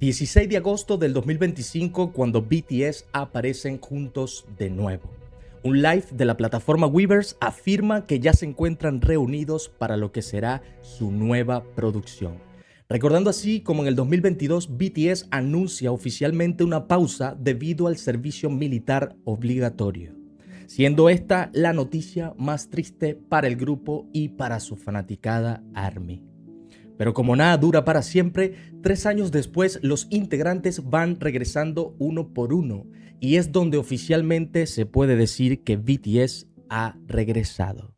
16 de agosto del 2025, cuando BTS aparecen juntos de nuevo. Un live de la plataforma Weverse afirma que ya se encuentran reunidos para lo que será su nueva producción. Recordando así como en el 2022 BTS anuncia oficialmente una pausa debido al servicio militar obligatorio, siendo esta la noticia más triste para el grupo y para su fanaticada ARMY. Pero como nada dura para siempre, 3 años después los integrantes van regresando uno por uno y es donde oficialmente se puede decir que BTS ha regresado.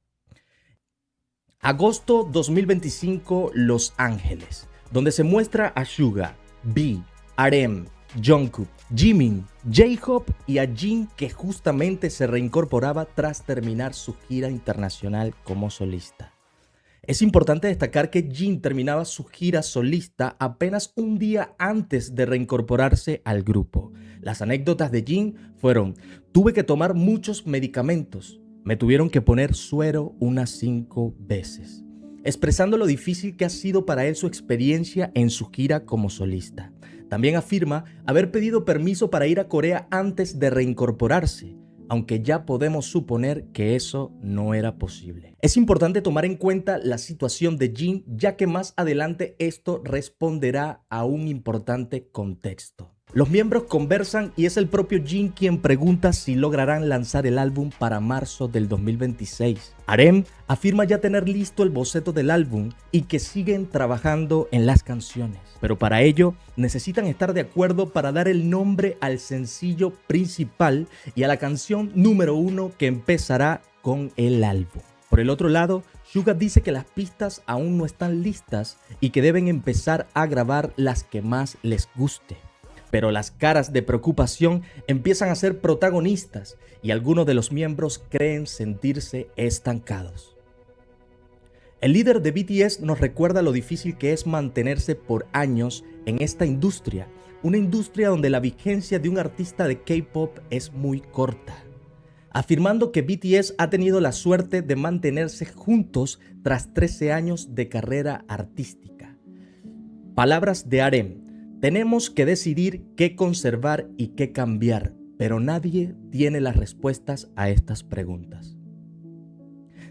Agosto 2025, Los Ángeles, donde se muestra a Suga, V, RM, Jungkook, Jimin, J-Hope y a Jin, que justamente se reincorporaba tras terminar su gira internacional como solista. Es importante destacar que Jin terminaba su gira solista apenas un día antes de reincorporarse al grupo. Las anécdotas de Jin fueron: tuve que tomar muchos medicamentos, me tuvieron que poner suero unas 5 veces, expresando lo difícil que ha sido para él su experiencia en su gira como solista. También afirma haber pedido permiso para ir a Corea antes de reincorporarse, aunque ya podemos suponer que eso no era posible. Es importante tomar en cuenta la situación de Jin, ya que más adelante esto responderá a un importante contexto. Los miembros conversan y es el propio Jin quien pregunta si lograrán lanzar el álbum para marzo del 2026. RM afirma ya tener listo el boceto del álbum y que siguen trabajando en las canciones, pero para ello necesitan estar de acuerdo para dar el nombre al sencillo principal y a la canción número 1 que empezará con el álbum. Por el otro lado, Suga dice que las pistas aún no están listas y que deben empezar a grabar las que más les guste. Pero las caras de preocupación empiezan a ser protagonistas y algunos de los miembros creen sentirse estancados. El líder de BTS nos recuerda lo difícil que es mantenerse por años en esta industria, una industria donde la vigencia de un artista de K-pop es muy corta, afirmando que BTS ha tenido la suerte de mantenerse juntos tras 13 años de carrera artística. Palabras de RM: tenemos que decidir qué conservar y qué cambiar, pero nadie tiene las respuestas a estas preguntas.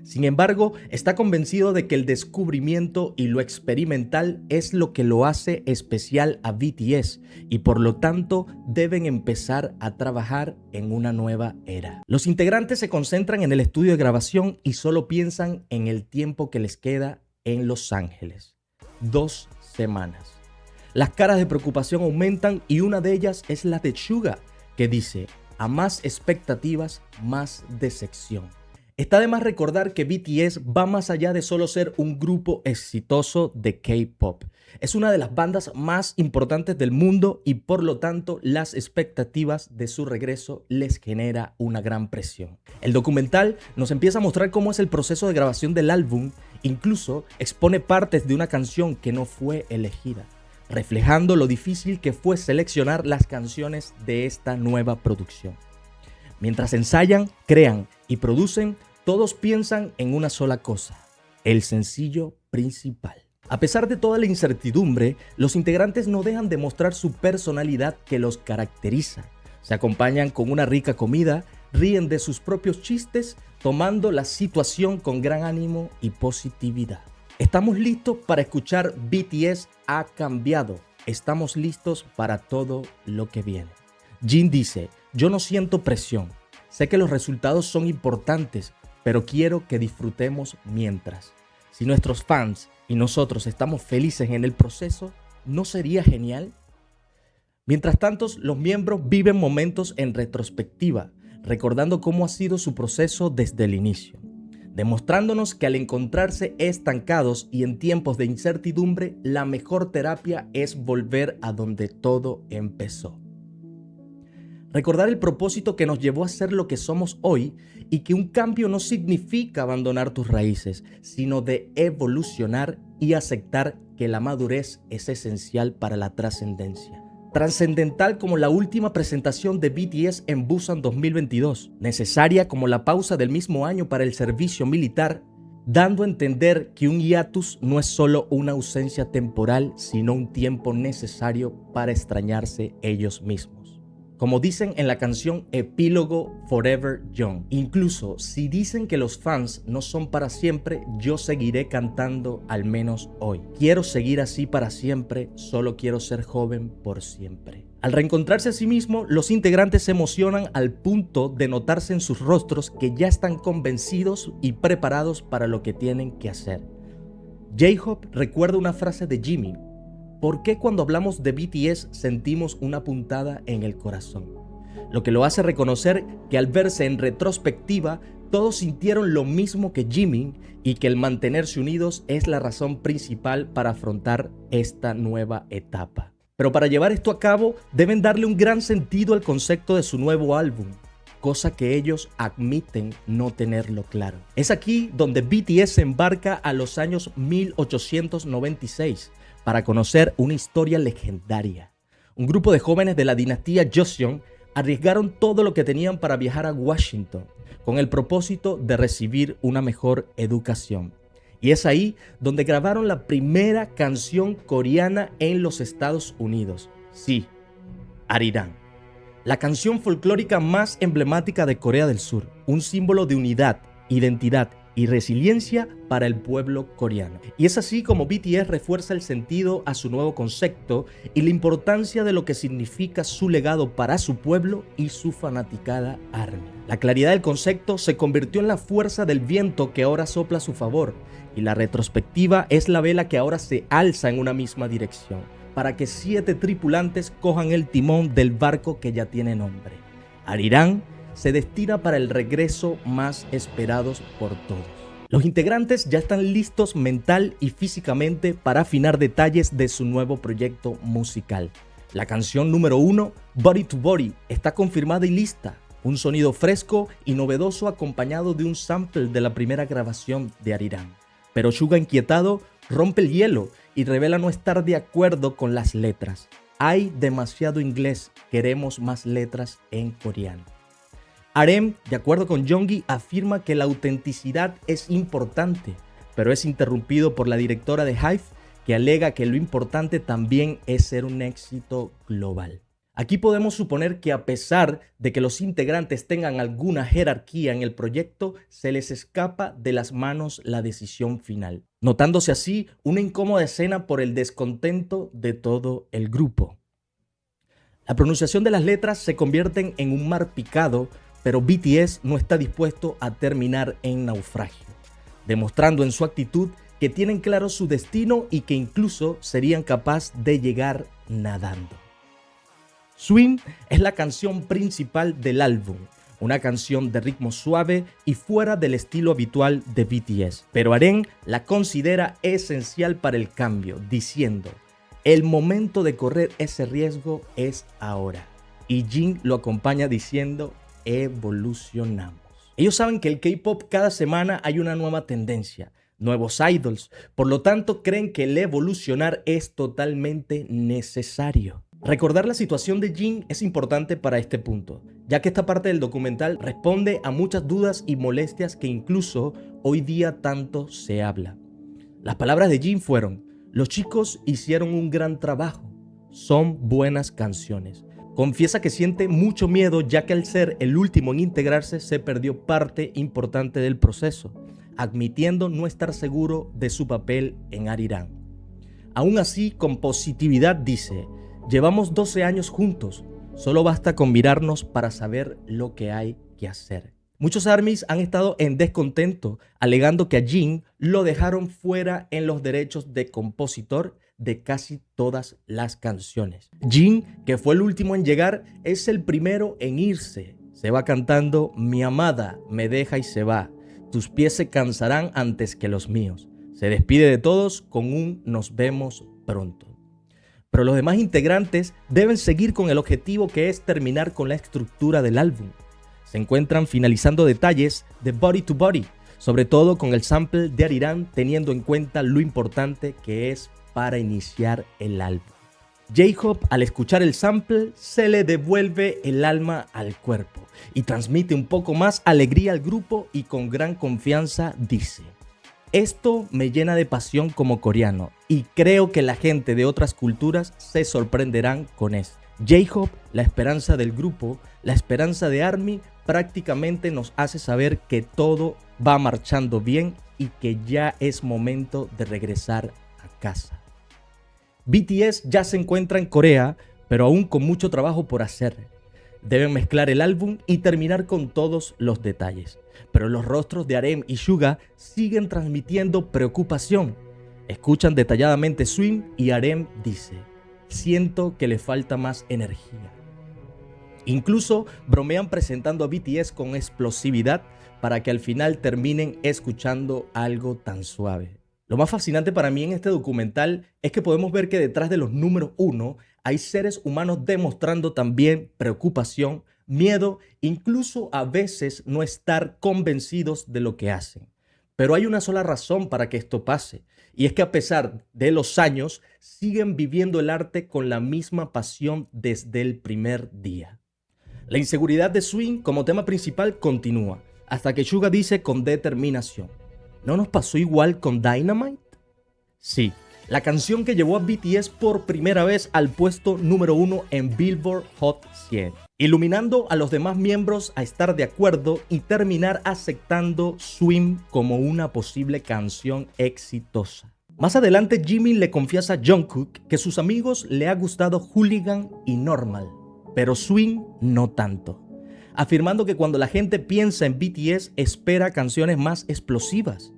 Sin embargo, está convencido de que el descubrimiento y lo experimental es lo que lo hace especial a BTS y por lo tanto deben empezar a trabajar en una nueva era. Los integrantes se concentran en el estudio de grabación y solo piensan en el tiempo que les queda en Los Ángeles: 2 semanas. Las caras de preocupación aumentan y una de ellas es la de Suga, que dice: a más expectativas, más decepción. Está de más recordar que BTS va más allá de solo ser un grupo exitoso de K-pop. Es una de las bandas más importantes del mundo y por lo tanto las expectativas de su regreso les genera una gran presión. El documental nos empieza a mostrar cómo es el proceso de grabación del álbum, incluso expone partes de una canción que no fue elegida, reflejando lo difícil que fue seleccionar las canciones de esta nueva producción. Mientras ensayan, crean y producen, todos piensan en una sola cosa: el sencillo principal. A pesar de toda la incertidumbre, los integrantes no dejan de mostrar su personalidad que los caracteriza. Se acompañan con una rica comida, ríen de sus propios chistes, tomando la situación con gran ánimo y positividad. Estamos listos para escuchar BTS ha cambiado. Estamos listos para todo lo que viene. Jin dice: yo no siento presión. Sé que los resultados son importantes, pero quiero que disfrutemos mientras. Si nuestros fans y nosotros estamos felices en el proceso, ¿no sería genial? Mientras tanto, los miembros viven momentos en retrospectiva, recordando cómo ha sido su proceso desde el inicio, demostrándonos que al encontrarse estancados y en tiempos de incertidumbre, la mejor terapia es volver a donde todo empezó. Recordar el propósito que nos llevó a ser lo que somos hoy y que un cambio no significa abandonar tus raíces, sino de evolucionar y aceptar que la madurez es esencial para la trascendencia. Trascendental como la última presentación de BTS en Busan 2022, necesaria como la pausa del mismo año para el servicio militar dando a entender que un hiatus no es solo una ausencia temporal, sino un tiempo necesario para extrañarse ellos mismos. Como dicen en la canción Epílogo Forever Young, incluso si dicen que los fans no son para siempre, yo seguiré cantando al menos hoy. Quiero seguir así para siempre, solo quiero ser joven por siempre. Al reencontrarse a sí mismo, los integrantes se emocionan al punto de notarse en sus rostros que ya están convencidos y preparados para lo que tienen que hacer. J-Hope recuerda una frase de Jimin: ¿por qué cuando hablamos de BTS sentimos una puntada en el corazón? Lo que lo hace reconocer que al verse en retrospectiva, todos sintieron lo mismo que Jimin y que el mantenerse unidos es la razón principal para afrontar esta nueva etapa. Pero para llevar esto a cabo, deben darle un gran sentido al concepto de su nuevo álbum, cosa que ellos admiten no tenerlo claro. Es aquí donde BTS se embarca a los años 1896 para conocer una historia legendaria. Un grupo de jóvenes de la dinastía Joseon arriesgaron todo lo que tenían para viajar a Washington con el propósito de recibir una mejor educación. Y es ahí donde grabaron la primera canción coreana en los Estados Unidos. Sí, Arirang. La canción folclórica más emblemática de Corea del Sur, un símbolo de unidad, identidad y resiliencia para el pueblo coreano. Y es así como BTS refuerza el sentido a su nuevo concepto y la importancia de lo que significa su legado para su pueblo y su fanaticada ARMY. La claridad del concepto se convirtió en la fuerza del viento que ahora sopla a su favor, y la retrospectiva es la vela que ahora se alza en una misma dirección, para que 7 tripulantes cojan el timón del barco que ya tiene nombre. Arirang se destina para el regreso más esperados por todos. Los integrantes ya están listos mental y físicamente para afinar detalles de su nuevo proyecto musical. La canción número 1, Body to Body, está confirmada y lista. Un sonido fresco y novedoso acompañado de un sample de la primera grabación de Arirang. Pero Suga, inquietado, rompe el hielo y revela no estar de acuerdo con las letras. Hay demasiado inglés, queremos más letras en coreano. RM, de acuerdo con Jeongi, afirma que la autenticidad es importante, pero es interrumpido por la directora de HYBE, que alega que lo importante también es ser un éxito global. Aquí podemos suponer que a pesar de que los integrantes tengan alguna jerarquía en el proyecto, se les escapa de las manos la decisión final, notándose así una incómoda escena por el descontento de todo el grupo. La pronunciación de las letras se convierten en un mar picado, pero BTS no está dispuesto a terminar en naufragio, demostrando en su actitud que tienen claro su destino y que incluso serían capaces de llegar nadando. Swing es la canción principal del álbum, una canción de ritmo suave y fuera del estilo habitual de BTS, pero RM la considera esencial para el cambio, diciendo: el momento de correr ese riesgo es ahora. Y Jin lo acompaña diciendo: evolucionamos. Ellos saben que el K-pop cada semana hay una nueva tendencia, nuevos idols, por lo tanto creen que el evolucionar es totalmente necesario. Recordar la situación de Jin es importante para este punto, ya que esta parte del documental responde a muchas dudas y molestias que incluso hoy día tanto se habla. Las palabras de Jin fueron: los chicos hicieron un gran trabajo, son buenas canciones. Confiesa que siente mucho miedo ya que al ser el último en integrarse se perdió parte importante del proceso, admitiendo no estar seguro de su papel en Arirang. Aún así, con positividad dice: llevamos 12 años juntos, solo basta con mirarnos para saber lo que hay que hacer. Muchos ARMYs han estado en descontento, alegando que a Jin lo dejaron fuera en los derechos de compositor de casi todas las canciones. Jin, que fue el último en llegar, es el primero en irse. Se va cantando: mi amada me deja y se va, tus pies se cansarán antes que los míos. Se despide de todos con un nos vemos pronto. Pero los demás integrantes deben seguir con el objetivo, que es terminar con la estructura del álbum. Se encuentran finalizando detalles de Body to Body, sobre todo con el sample de Arirang, teniendo en cuenta lo importante que es para iniciar el álbum. J-Hope, al escuchar el sample, se le devuelve el alma al cuerpo y transmite un poco más alegría al grupo, y con gran confianza dice: Esto me llena de pasión como coreano y creo que la gente de otras culturas se sorprenderán con esto. J-Hope, la esperanza del grupo, la esperanza de ARMY, prácticamente nos hace saber que todo va marchando bien y que ya es momento de regresar a casa. BTS ya se encuentra en Corea, pero aún con mucho trabajo por hacer. Deben mezclar el álbum y terminar con todos los detalles. Pero los rostros de RM y Suga siguen transmitiendo preocupación. Escuchan detalladamente Swim y RM dice: siento que le falta más energía. Incluso bromean presentando a BTS con explosividad para que al final terminen escuchando algo tan suave. Lo más fascinante para mí en este documental es que podemos ver que detrás de los números 1 hay seres humanos demostrando también preocupación, miedo, incluso a veces no estar convencidos de lo que hacen. Pero hay una sola razón para que esto pase, y es que a pesar de los años, siguen viviendo el arte con la misma pasión desde el primer día. La inseguridad de Swing como tema principal continúa, hasta que Suga dice con determinación: ¿no nos pasó igual con Dynamite? Sí, la canción que llevó a BTS por primera vez al puesto número 1 en Billboard Hot 100, iluminando a los demás miembros a estar de acuerdo y terminar aceptando Swim como una posible canción exitosa. Más adelante, Jimin le confiesa a Jungkook que sus amigos le ha gustado Hooligan y Normal, pero Swing no tanto, afirmando que cuando la gente piensa en BTS espera canciones más explosivas.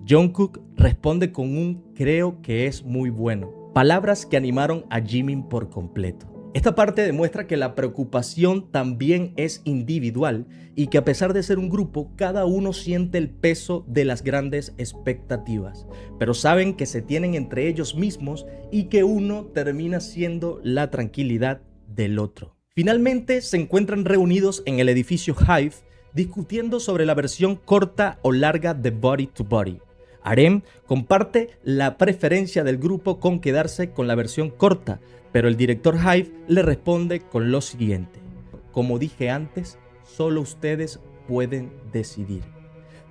Jungkook responde con un "creo que es muy bueno", palabras que animaron a Jimin por completo. Esta parte demuestra que la preocupación también es individual y que a pesar de ser un grupo, cada uno siente el peso de las grandes expectativas, pero saben que se tienen entre ellos mismos y que uno termina siendo la tranquilidad del otro. Finalmente se encuentran reunidos en el edificio Hive discutiendo sobre la versión corta o larga de Body to Body. RM comparte la preferencia del grupo con quedarse con la versión corta, pero el director Hive le responde con lo siguiente: como dije antes, solo ustedes pueden decidir.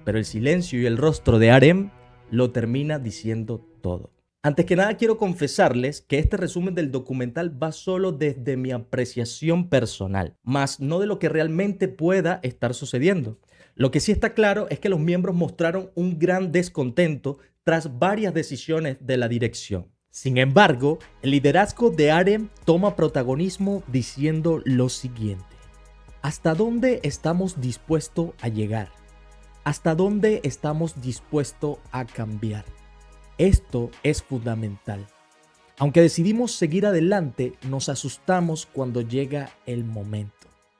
Pero el silencio y el rostro de RM lo termina diciendo todo. Antes que nada quiero confesarles que este resumen del documental va solo desde mi apreciación personal, más no de lo que realmente pueda estar sucediendo. Lo que sí está claro es que los miembros mostraron un gran descontento tras varias decisiones de la dirección. Sin embargo, el liderazgo de RM toma protagonismo diciendo lo siguiente: ¿hasta dónde estamos dispuestos a llegar? ¿Hasta dónde estamos dispuestos a cambiar? Esto es fundamental. Aunque decidimos seguir adelante, nos asustamos cuando llega el momento.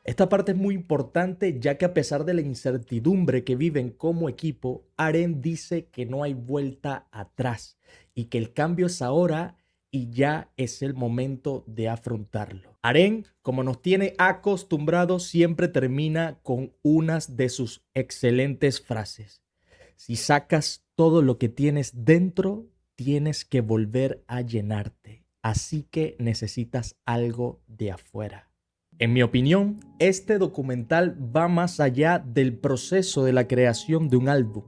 Esta parte es muy importante, ya que a pesar de la incertidumbre que viven como equipo, RM dice que no hay vuelta atrás y que el cambio es ahora y ya es el momento de afrontarlo. RM, como nos tiene acostumbrados, siempre termina con unas de sus excelentes frases: si sacas todo lo que tienes dentro, tienes que volver a llenarte. Así que necesitas algo de afuera. En mi opinión, este documental va más allá del proceso de la creación de un álbum.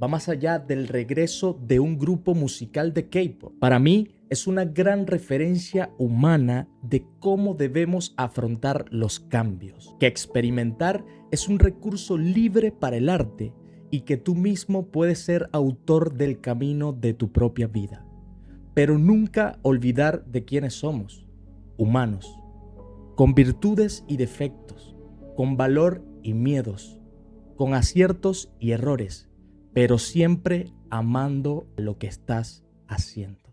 Va más allá del regreso de un grupo musical de K-pop. Para mí, es una gran referencia humana de cómo debemos afrontar los cambios. Que experimentar es un recurso libre para el arte y que tú mismo puedes ser autor del camino de tu propia vida. Pero nunca olvidar de quiénes somos: humanos, con virtudes y defectos, con valor y miedos, con aciertos y errores, pero siempre amando lo que estás haciendo.